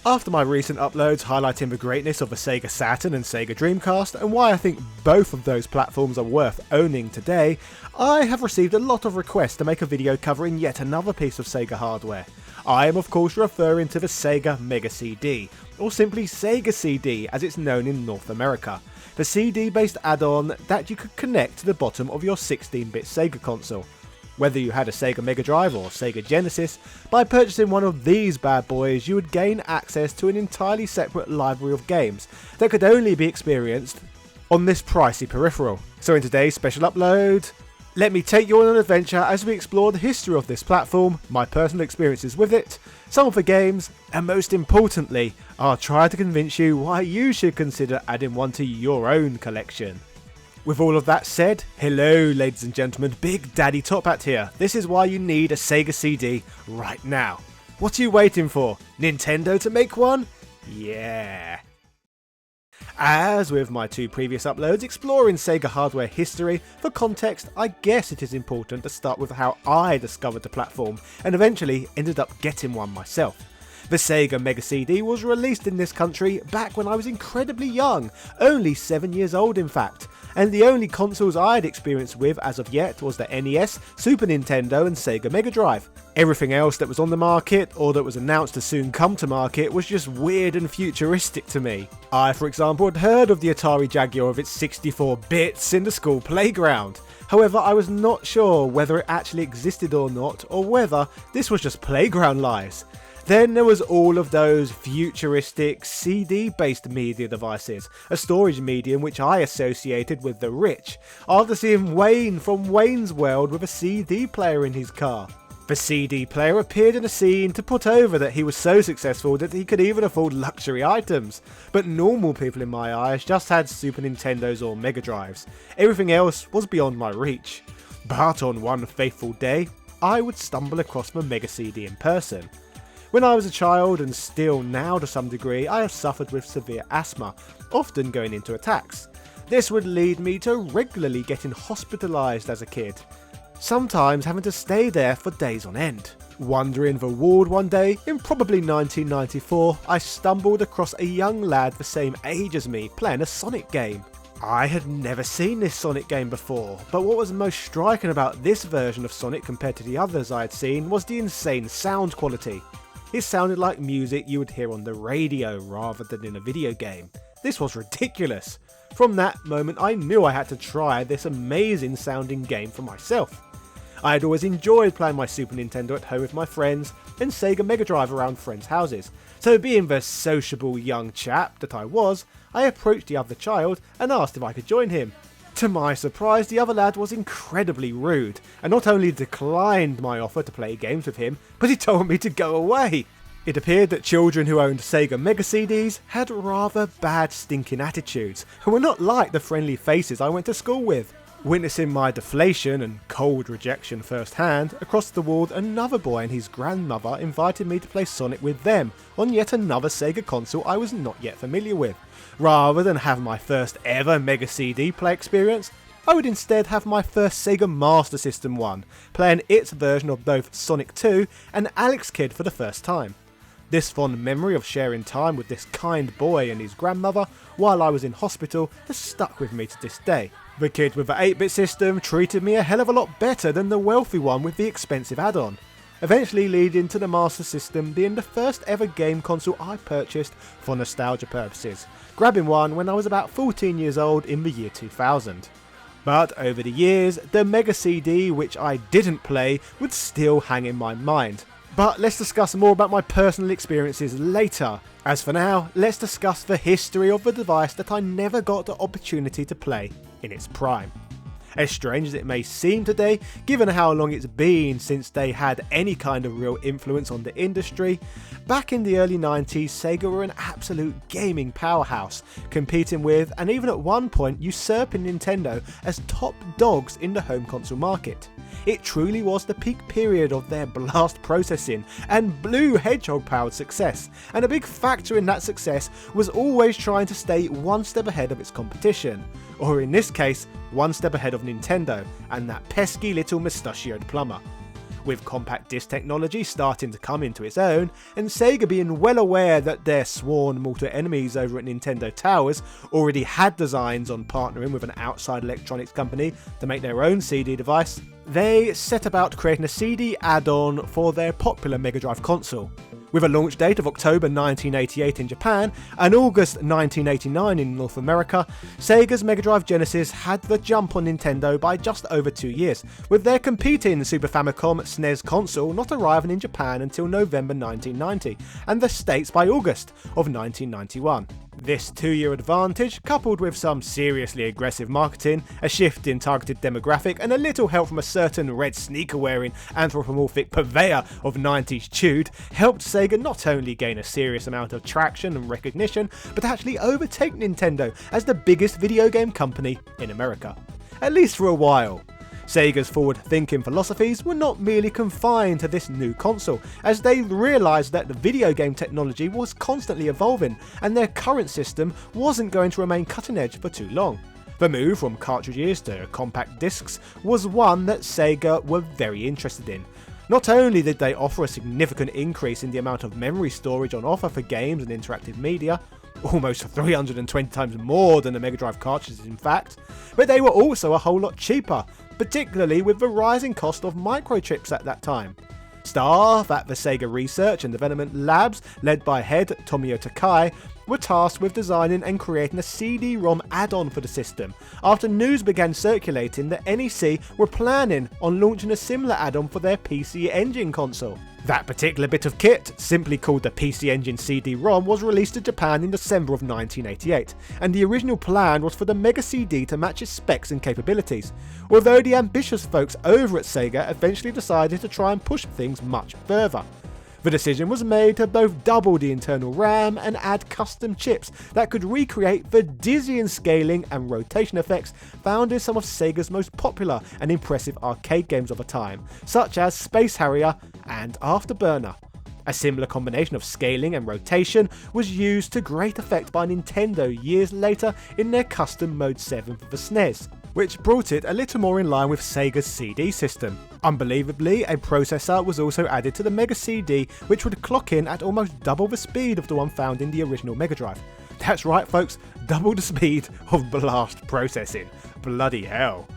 After my recent uploads highlighting the greatness of the Sega Saturn and Sega Dreamcast and why I think both of those platforms are worth owning today, I have received a lot of requests to make a video covering yet another piece of Sega hardware. I am of course referring to the Sega Mega CD, or simply Sega CD as it's known in North America. The CD based add-on that you could connect to the bottom of your 16-bit Sega console. Whether you had a Sega Mega Drive or Sega Genesis, by purchasing one of these bad boys you would gain access to an entirely separate library of games that could only be experienced on this pricey peripheral. So in today's special upload, let me take you on an adventure as we explore the history of this platform, my personal experiences with it, some of the games, and most importantly, I'll try to convince you why you should consider adding one to your own collection. With all of that said, hello ladies and gentlemen, Big Daddy Top Hat here. This is why you need a Sega CD right now. What are you waiting for? Nintendo to make one? Yeah. As with my two previous uploads exploring Sega hardware history, for context I guess it is important to start with how I discovered the platform and eventually ended up getting one myself. The Sega Mega CD was released in this country back when I was incredibly young, only 7 years old in fact, and the only consoles I had experience with as of yet was the NES, Super Nintendo and Sega Mega Drive. Everything else that was on the market, or that was announced to soon come to market, was just weird and futuristic to me. I, for example, had heard of the Atari Jaguar with its 64 bits in the school playground. However, I was not sure whether it actually existed or not, or whether this was just playground lies. Then there was all of those futuristic CD-based media devices, a storage medium which I associated with the rich, after seeing Wayne from Wayne's World with a CD player in his car. The CD player appeared in a scene to put over that he was so successful that he could even afford luxury items, but normal people in my eyes just had Super Nintendos or Mega Drives. Everything else was beyond my reach. But on one fateful day, I would stumble across the Mega CD in person. When I was a child, and still now to some degree, I have suffered with severe asthma, often going into attacks. This would lead me to regularly getting hospitalised as a kid, sometimes having to stay there for days on end. Wandering the ward one day, in probably 1994, I stumbled across a young lad the same age as me playing a Sonic game. I had never seen this Sonic game before, but what was most striking about this version of Sonic compared to the others I had seen was the insane sound quality. It sounded like music you would hear on the radio rather than in a video game. This was ridiculous. From that moment I knew I had to try this amazing sounding game for myself. I had always enjoyed playing my Super Nintendo at home with my friends and Sega Mega Drive around friends' houses, so being the sociable young chap that I was, I approached the other child and asked if I could join him. To my surprise, the other lad was incredibly rude, and not only declined my offer to play games with him, but he told me to go away. It appeared that children who owned Sega Mega CDs had rather bad stinking attitudes, and were not like the friendly faces I went to school with. Witnessing my deflation and cold rejection firsthand, across the ward another boy and his grandmother invited me to play Sonic with them on yet another Sega console I was not yet familiar with. Rather than have my first ever Mega CD play experience, I would instead have my first Sega Master System one, playing its version of both Sonic 2 and Alex Kidd for the first time. This fond memory of sharing time with this kind boy and his grandmother while I was in hospital has stuck with me to this day. The kid with the 8-bit system treated me a hell of a lot better than the wealthy one with the expensive add-on, eventually leading to the Master System being the first ever game console I purchased for nostalgia purposes, grabbing one when I was about 14 years old in the year 2000. But over the years, the Mega CD, which I didn't play, would still hang in my mind. But let's discuss more about my personal experiences later. As for now, let's discuss the history of the device that I never got the opportunity to play in its prime. As strange as it may seem today, given how long it's been since they had any kind of real influence on the industry, back in the early 90s Sega were an absolute gaming powerhouse, competing with and even at one point usurping Nintendo as top dogs in the home console market. It truly was the peak period of their blast processing and blue hedgehog powered success, and a big factor in that success was always trying to stay one step ahead of its competition, or in this case, one step ahead of Nintendo and that pesky little mustachioed plumber. With compact disc technology starting to come into its own, and Sega being well aware that their sworn mortal enemies over at Nintendo Towers already had designs on partnering with an outside electronics company to make their own CD device, they set about creating a CD add-on for their popular Mega Drive console. With a launch date of October 1988 in Japan and August 1989 in North America, Sega's Mega Drive Genesis had the jump on Nintendo by just over 2 years, with their competing Super Famicom SNES console not arriving in Japan until November 1990, and the States by August of 1991. This 2-year advantage, coupled with some seriously aggressive marketing, a shift in targeted demographic, and a little help from a certain red sneaker-wearing anthropomorphic purveyor of 90s chewed, helped Sega not only gain a serious amount of traction and recognition, but actually overtake Nintendo as the biggest video game company in America. At least for a while. Sega's forward-thinking philosophies were not merely confined to this new console, as they realised that the video game technology was constantly evolving, and their current system wasn't going to remain cutting edge for too long. The move from cartridges to compact discs was one that Sega were very interested in. Not only did they offer a significant increase in the amount of memory storage on offer for games and interactive media, almost 320 times more than the Mega Drive cartridges in fact, but they were also a whole lot cheaper, particularly with the rising cost of microchips at that time. Staff at the Sega Research and Development Labs, led by head Tomio Takai, were tasked with designing and creating a CD-ROM add-on for the system, after news began circulating that NEC were planning on launching a similar add-on for their PC Engine console. That particular bit of kit, simply called the PC Engine CD-ROM, was released to Japan in December of 1988, and the original plan was for the Mega CD to match its specs and capabilities, although the ambitious folks over at Sega eventually decided to try and push things much further. The decision was made to both double the internal RAM and add custom chips that could recreate the dizzying scaling and rotation effects found in some of Sega's most popular and impressive arcade games of the time, such as Space Harrier and Afterburner. A similar combination of scaling and rotation was used to great effect by Nintendo years later in their custom Mode 7 for the SNES, which brought it a little more in line with Sega's CD system. Unbelievably, a processor was also added to the Mega CD, which would clock in at almost double the speed of the one found in the original Mega Drive. That's right folks, double the speed of blast processing. Bloody hell.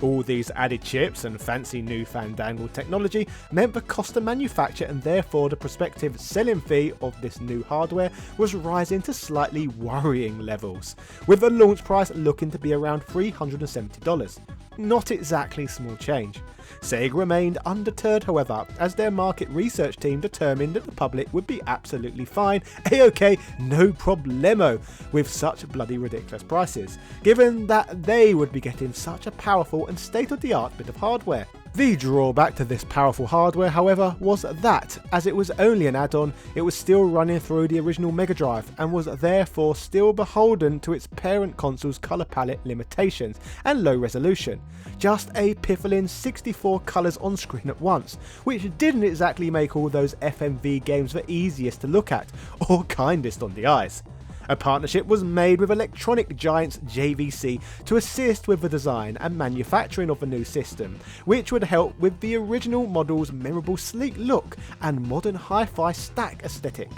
All these added chips and fancy new fandangled technology meant the cost to manufacture and therefore the prospective selling fee of this new hardware was rising to slightly worrying levels, with the launch price looking to be around $370. Not exactly small change. Sega remained undeterred however, as their market research team determined that the public would be absolutely fine, a-okay, no problemo, with such bloody ridiculous prices, given that they would be getting such a powerful and state-of-the-art bit of hardware. The drawback to this powerful hardware, however, was that, as it was only an add-on, it was still running through the original Mega Drive and was therefore still beholden to its parent console's colour palette limitations and low resolution. Just a piffling 64 colours on screen at once, which didn't exactly make all those FMV games the easiest to look at, or kindest on the eyes. A partnership was made with electronic giants JVC to assist with the design and manufacturing of the new system, which would help with the original model's memorable sleek look and modern hi-fi stack aesthetic.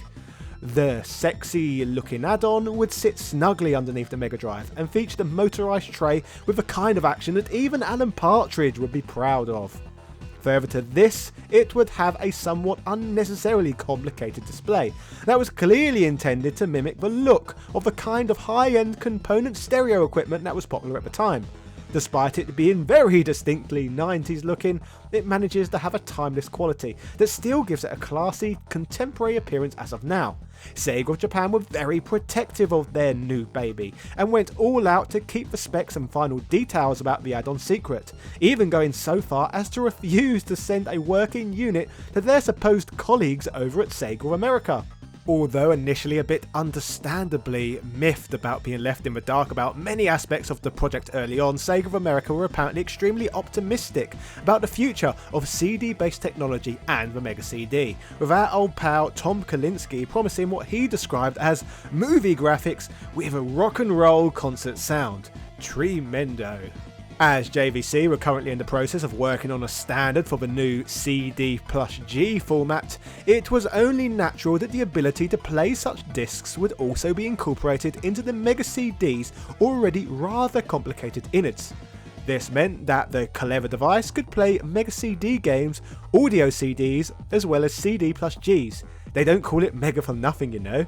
The sexy looking add-on would sit snugly underneath the Mega Drive and featured a motorised tray with the kind of action that even Alan Partridge would be proud of. Further to this, it would have a somewhat unnecessarily complicated display that was clearly intended to mimic the look of the kind of high-end component stereo equipment that was popular at the time. Despite it being very distinctly 90s looking, it manages to have a timeless quality that still gives it a classy, contemporary appearance as of now. Sega of Japan were very protective of their new baby and went all out to keep the specs and final details about the add-on secret, even going so far as to refuse to send a working unit to their supposed colleagues over at Sega of America. Although initially a bit understandably miffed about being left in the dark about many aspects of the project early on, Sega of America were apparently extremely optimistic about the future of CD-based technology and the Mega CD, with our old pal Tom Kalinske promising what he described as movie graphics with a rock and roll concert sound. Tremendo. As JVC were currently in the process of working on a standard for the new CD+G format, it was only natural that the ability to play such discs would also be incorporated into the Mega CD's already rather complicated innards. This meant that the clever device could play Mega CD games, audio CDs, as well as CD+Gs. They don't call it Mega for nothing, you know.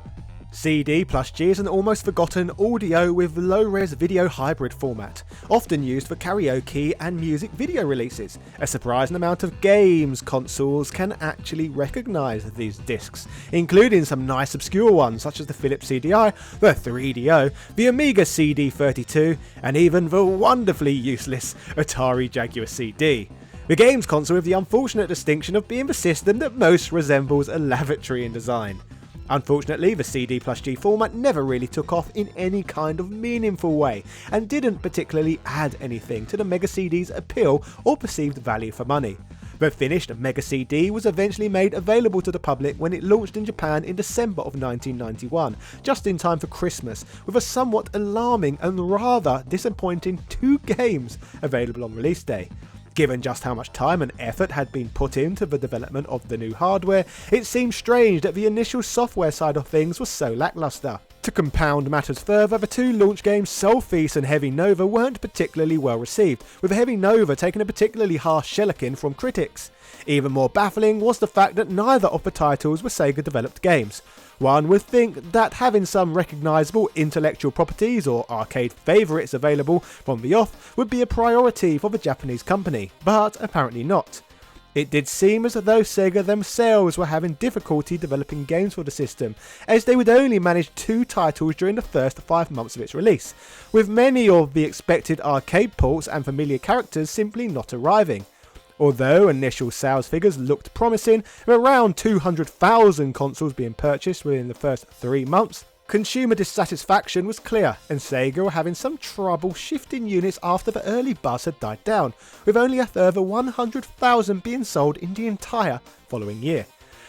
CD+G is an almost forgotten audio with low-res video hybrid format, often used for karaoke and music video releases. A surprising amount of games consoles can actually recognise these discs, including some nice obscure ones such as the Philips CDI, the 3DO, the Amiga CD32, and even the wonderfully useless Atari Jaguar CD. The games console with the unfortunate distinction of being the system that most resembles a lavatory in design. Unfortunately, the CD+G format never really took off in any kind of meaningful way, and didn't particularly add anything to the Mega CD's appeal or perceived value for money. The finished Mega CD was eventually made available to the public when it launched in Japan in December of 1991, just in time for Christmas, with a somewhat alarming and rather disappointing 2 games available on release day. Given just how much time and effort had been put into the development of the new hardware, it seems strange that the initial software side of things was so lackluster. To compound matters further, the 2 launch games Soul Feast and Heavy Nova weren't particularly well received, with Heavy Nova taking a particularly harsh shellacking from critics. Even more baffling was the fact that neither of the titles were Sega developed games. One would think that having some recognisable intellectual properties or arcade favourites available from the off would be a priority for the Japanese company, but apparently not. It did seem as though Sega themselves were having difficulty developing games for the system, as they would only manage 2 titles during the first 5 months of its release, with many of the expected arcade ports and familiar characters simply not arriving. Although initial sales figures looked promising, with around 200,000 consoles being purchased within the first 3 months, consumer dissatisfaction was clear, and Sega were having some trouble shifting units after the early buzz had died down, with only a further 100,000 being sold in the entire following year.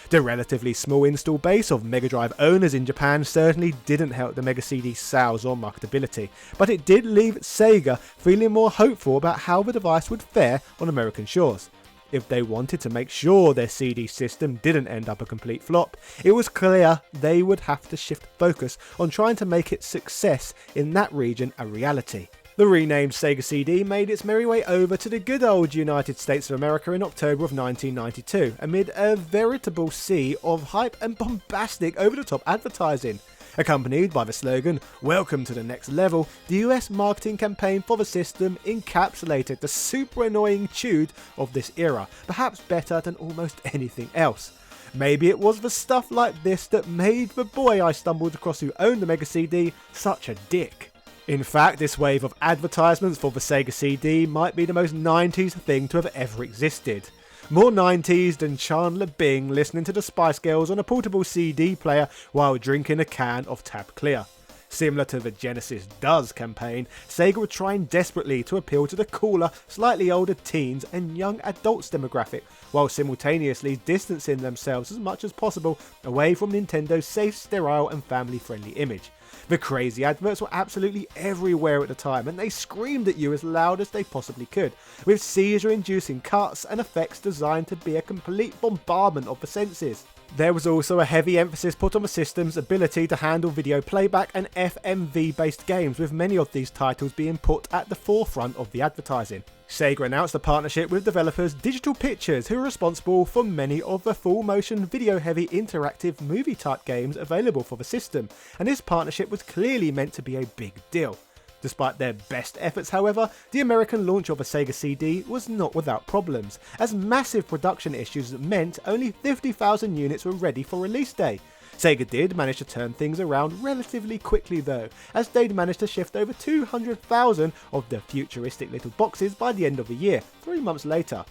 The relatively small install base of Mega Drive owners in Japan certainly didn't help the Mega CD sales or marketability, but it did leave Sega feeling more hopeful about how the device would fare on American shores. If they wanted to make sure their CD system didn't end up a complete flop, it was clear they would have to shift focus on trying to make its success in that region a reality. The renamed Sega CD made its merry way over to the good old United States of America in October of 1992, amid a veritable sea of hype and bombastic over-the-top advertising. Accompanied by the slogan, "Welcome to the next level," the US marketing campaign for the system encapsulated the super annoying chewed of this era, perhaps better than almost anything else. Maybe it was the stuff like this that made the boy I stumbled across who owned the Mega CD such a dick. In fact, this wave of advertisements for the Sega CD might be the most 90s thing to have ever existed. More 90s than Chandler Bing listening to the Spice Girls on a portable CD player while drinking a can of Tab Clear. Similar to the Genesis Does campaign, Sega were trying desperately to appeal to the cooler, slightly older teens and young adults demographic, while simultaneously distancing themselves as much as possible away from Nintendo's safe, sterile and family-friendly image. The crazy adverts were absolutely everywhere at the time, and they screamed at you as loud as they possibly could, with seizure-inducing cuts and effects designed to be a complete bombardment of the senses. There was also a heavy emphasis put on the system's ability to handle video playback and FMV-based games, with many of these titles being put at the forefront of the advertising. Sega announced a partnership with developers Digital Pictures, who are responsible for many of the full-motion video-heavy interactive movie-type games available for the system, and this partnership was clearly meant to be a big deal. Despite their best efforts, however, the American launch of a Sega CD was not without problems, as massive production issues meant only 50,000 units were ready for release day. Sega did manage to turn things around relatively quickly though, as they'd managed to shift over 200,000 of the futuristic little boxes by the end of the year, 3 months later.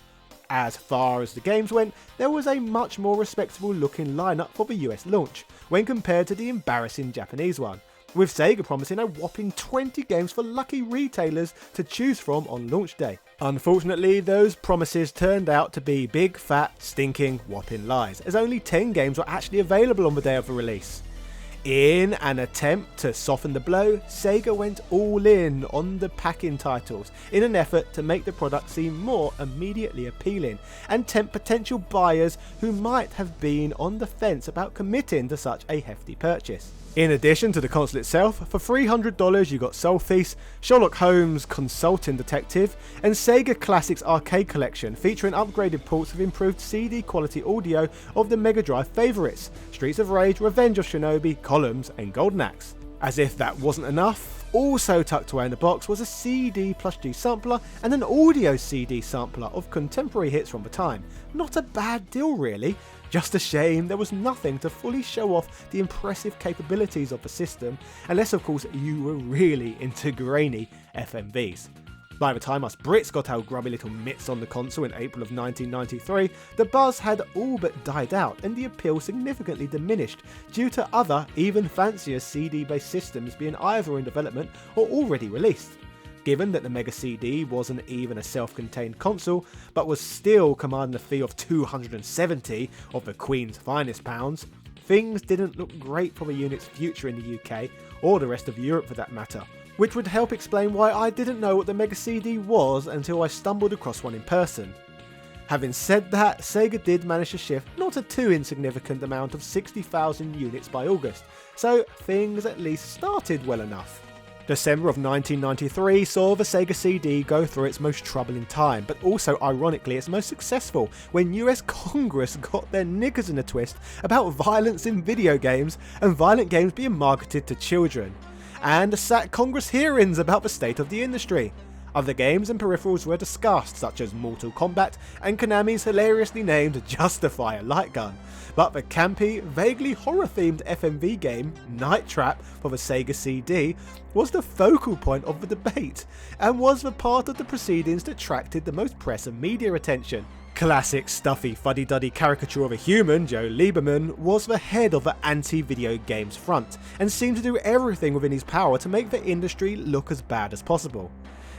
As far as the games went, there was a much more respectable looking lineup for the US launch, when compared to the embarrassing Japanese one, with Sega promising a whopping 20 games for lucky retailers to choose from on launch day. Unfortunately, those promises turned out to be big, fat, stinking, whopping lies, as only 10 games were actually available on the day of the release. In an attempt to soften the blow, Sega went all in on the pack-in titles in an effort to make the product seem more immediately appealing and tempt potential buyers who might have been on the fence about committing to such a hefty purchase. In addition to the console itself, for $300 you got Soul Feast, Sherlock Holmes Consulting Detective, and Sega Classics Arcade Collection featuring upgraded ports of improved CD quality audio of the Mega Drive favourites, Streets of Rage, Revenge of Shinobi, Columns and Golden Axe. As if that wasn't enough, also tucked away in the box was a CD plus G sampler and an audio CD sampler of contemporary hits from the time. Not a bad deal really, just a shame there was nothing to fully show off the impressive capabilities of the system, unless of course you were really into grainy FMVs. By the time us Brits got our grubby little mitts on the console in April of 1993, the buzz had all but died out and the appeal significantly diminished due to other, even fancier CD-based systems being either in development or already released. Given that the Mega CD wasn't even a self-contained console, but was still commanding a fee of 270 of the Queen's finest pounds, things didn't look great for the unit's future in the UK, or the rest of Europe for that matter, which would help explain why I didn't know what the Mega CD was until I stumbled across one in person. Having said that, Sega did manage to shift not a too insignificant amount of 60,000 units by August, so things at least started well enough. December of 1993 saw the Sega CD go through its most troubling time, but also ironically its most successful when US Congress got their knickers in a twist about violence in video games and violent games being marketed to children, and sat Congress hearings about the state of the industry. Other games and peripherals were discussed, such as Mortal Kombat and Konami's hilariously named Justify a Light Gun, but the campy, vaguely horror-themed FMV game Night Trap for the Sega CD was the focal point of the debate, and was the part of the proceedings that attracted the most press and media attention. Classic stuffy fuddy-duddy caricature of a human, Joe Lieberman, was the head of the anti-video games front, and seemed to do everything within his power to make the industry look as bad as possible.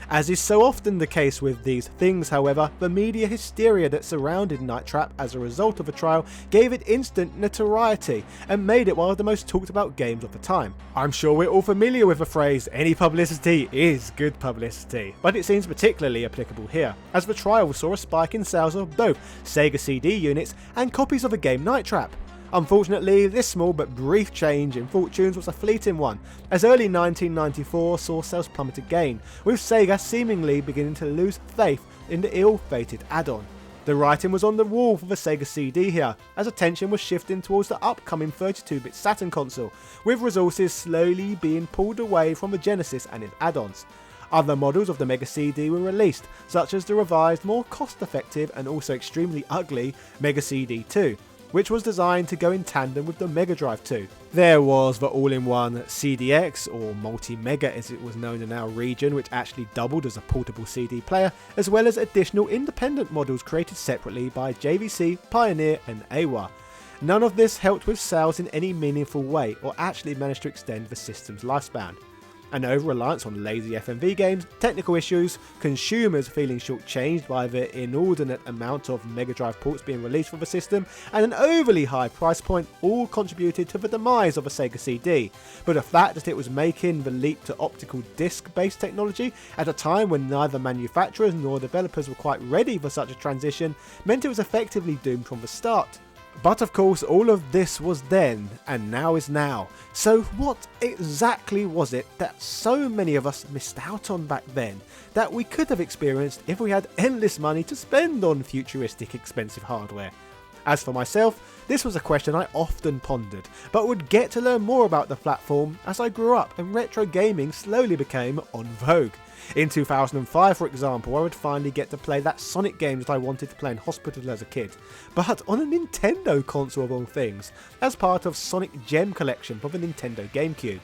As is so often the case with these things, however, the media hysteria that surrounded Night Trap as a result of the trial gave it instant notoriety and made it one of the most talked about games of the time. I'm sure we're all familiar with the phrase, any publicity is good publicity, but it seems particularly applicable here, as the trial saw a spike in sales of both Sega CD units and copies of the game Night Trap. Unfortunately, this small but brief change in fortunes was a fleeting one, as early 1994 saw sales plummet again, with Sega seemingly beginning to lose faith in the ill-fated add-on. The writing was on the wall for the Sega CD here, as attention was shifting towards the upcoming 32-bit Saturn console, with resources slowly being pulled away from the Genesis and its add-ons. Other models of the Mega CD were released, such as the revised, more cost-effective and also extremely ugly Mega CD 2, which was designed to go in tandem with the Mega Drive 2. There was the all-in-one CDX, or Multi-Mega as it was known in our region, which actually doubled as a portable CD player, as well as additional independent models created separately by JVC, Pioneer and AWA. None of this helped with sales in any meaningful way, or actually managed to extend the system's lifespan. An over-reliance on lazy FMV games, technical issues, consumers feeling shortchanged by the inordinate amount of Mega Drive ports being released for the system, and an overly high price point all contributed to the demise of a Sega CD. But the fact that it was making the leap to optical disc-based technology at a time when neither manufacturers nor developers were quite ready for such a transition meant it was effectively doomed from the start. But of course, all of this was then, and now is now. So what exactly was it that so many of us missed out on back then, that we could have experienced if we had endless money to spend on futuristic expensive hardware? As for myself, this was a question I often pondered, but would get to learn more about the platform as I grew up and retro gaming slowly became en vogue. In 2005, for example, I would finally get to play that Sonic game that I wanted to play in hospital as a kid, but on a Nintendo console of all things, as part of Sonic Gem Collection for the Nintendo GameCube.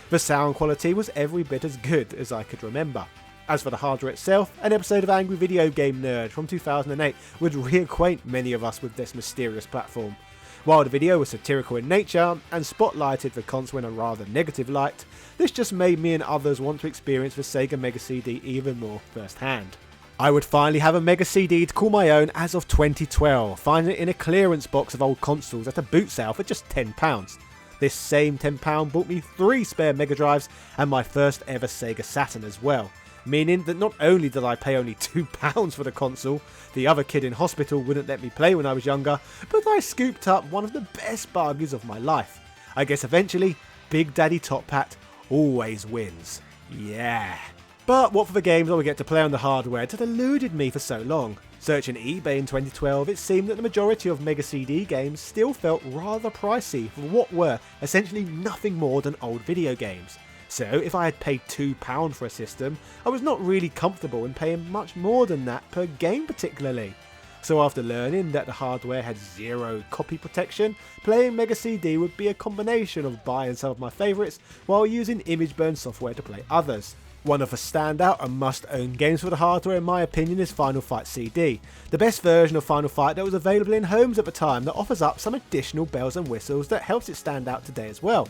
The sound quality was every bit as good as I could remember. As for the hardware itself, an episode of Angry Video Game Nerd from 2008 would reacquaint many of us with this mysterious platform. While the video was satirical in nature and spotlighted the console in a rather negative light, this just made me and others want to experience the Sega Mega CD even more firsthand. I would finally have a Mega CD to call my own as of 2012, finding it in a clearance box of old consoles at a boot sale for just £10. This same £10 bought me 3 spare Mega Drives and my first ever Sega Saturn as well. Meaning that not only did I pay only £2 for the console, the other kid in hospital wouldn't let me play when I was younger, but I scooped up one of the best bargains of my life. I guess eventually, Big Daddy Top Hat always wins. Yeah. But what for the games I would get to play on the hardware that eluded me for so long? Searching eBay in 2012, it seemed that the majority of Mega CD games still felt rather pricey for what were essentially nothing more than old video games. So if I had paid £2 for a system, I was not really comfortable in paying much more than that per game particularly. So after learning that the hardware had 0 copy protection, playing Mega CD would be a combination of buying some of my favourites while using image burn software to play others. One of the standout and must-own games for the hardware in my opinion is Final Fight CD, the best version of Final Fight that was available in homes at the time that offers up some additional bells and whistles that helps it stand out today as well.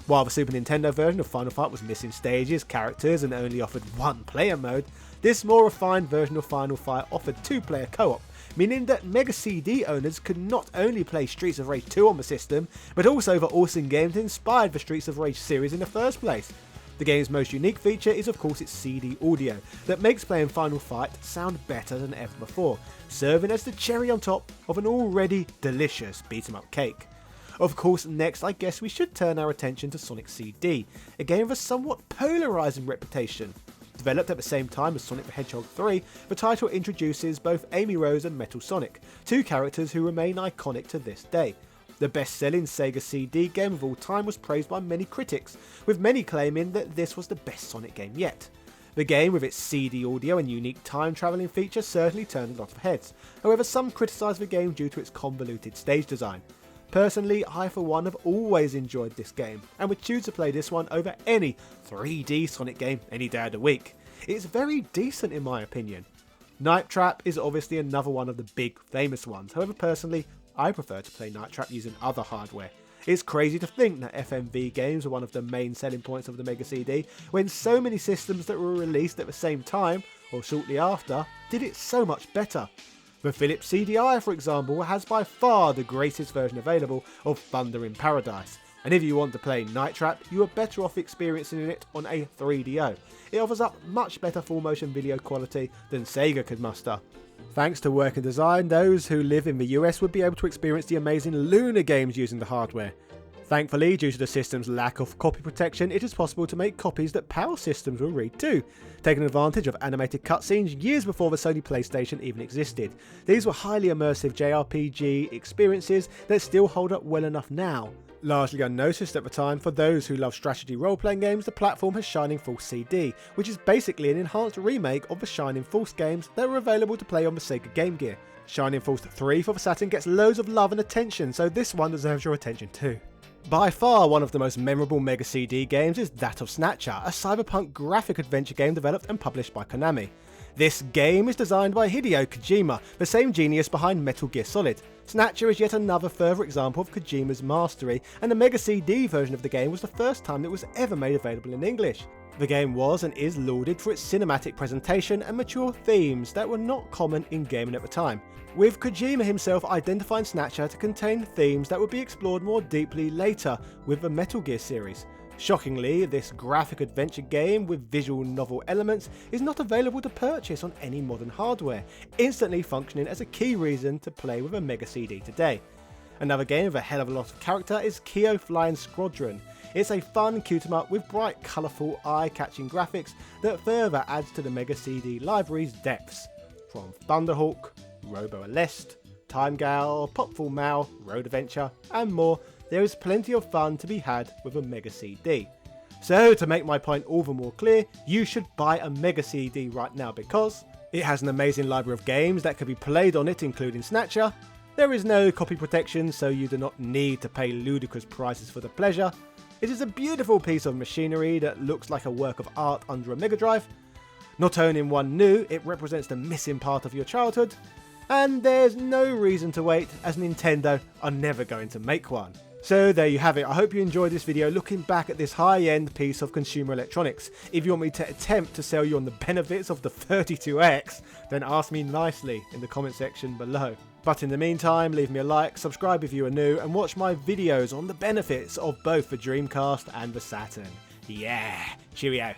While the Super Nintendo version of Final Fight was missing stages, characters and only offered 1 player mode, this more refined version of Final Fight offered 2-player co-op, meaning that Mega CD owners could not only play Streets of Rage 2 on the system, but also the awesome games that inspired the Streets of Rage series in the first place. The game's most unique feature is of course its CD audio, that makes playing Final Fight sound better than ever before, serving as the cherry on top of an already delicious beat 'em up cake. Of course, next I guess we should turn our attention to Sonic CD, a game with a somewhat polarising reputation. Developed at the same time as Sonic the Hedgehog 3, the title introduces both Amy Rose and Metal Sonic, 2 characters who remain iconic to this day. The best-selling Sega CD game of all time was praised by many critics, with many claiming that this was the best Sonic game yet. The game, with its CD audio and unique time-travelling feature, certainly turned a lot of heads. However, some criticised the game due to its convoluted stage design. Personally, I for one have always enjoyed this game, and would choose to play this one over any 3D Sonic game any day of the week. It's very decent in my opinion. Night Trap is obviously another one of the big famous ones, however personally, I prefer to play Night Trap using other hardware. It's crazy to think that FMV games were one of the main selling points of the Mega CD, when so many systems that were released at the same time, or shortly after, did it so much better. The Philips CDI, for example, has by far the greatest version available of Thunder in Paradise, and if you want to play Night Trap, you are better off experiencing it on a 3DO. It offers up much better full motion video quality than Sega could muster. Thanks to working design, those who live in the US would be able to experience the amazing Lunar games using the hardware. Thankfully, due to the system's lack of copy protection, it is possible to make copies that PAL systems will read too, taking advantage of animated cutscenes years before the Sony PlayStation even existed. These were highly immersive JRPG experiences that still hold up well enough now. Largely unnoticed at the time, for those who love strategy role-playing games, the platform has Shining Force CD, which is basically an enhanced remake of the Shining Force games that were available to play on the Sega Game Gear. Shining Force 3 for the Saturn gets loads of love and attention, so this one deserves your attention too. By far one of the most memorable Mega CD games is that of Snatcher, a cyberpunk graphic adventure game developed and published by Konami. This game is designed by Hideo Kojima, the same genius behind Metal Gear Solid. Snatcher is yet another further example of Kojima's mastery, and the Mega CD version of the game was the first time it was ever made available in English. The game was and is lauded for its cinematic presentation and mature themes that were not common in gaming at the time, with Kojima himself identifying Snatcher to contain themes that would be explored more deeply later with the Metal Gear series. Shockingly, this graphic adventure game with visual novel elements is not available to purchase on any modern hardware, instantly functioning as a key reason to play with a Mega CD today. Another game with a hell of a lot of character is Keio Flying Squadron. It's a fun cute-em-up with bright, colourful, eye-catching graphics that further adds to the Mega CD library's depths. From Thunderhawk, Robo-Alest, Time Gal, Popful Mao, Road Adventure, and more, there is plenty of fun to be had with a Mega CD. So to make my point all the more clear, you should buy a Mega CD right now because it has an amazing library of games that can be played on it, including Snatcher. There is no copy protection, so you do not need to pay ludicrous prices for the pleasure. It is a beautiful piece of machinery that looks like a work of art under a Mega Drive. Not owning one new, it represents the missing part of your childhood. And there's no reason to wait, as Nintendo are never going to make one. So there you have it. I hope you enjoyed this video looking back at this high-end piece of consumer electronics. If you want me to attempt to sell you on the benefits of the 32X, then ask me nicely in the comment section below. But in the meantime, leave me a like, subscribe if you are new, and watch my videos on the benefits of both the Dreamcast and the Saturn. Yeah, cheerio.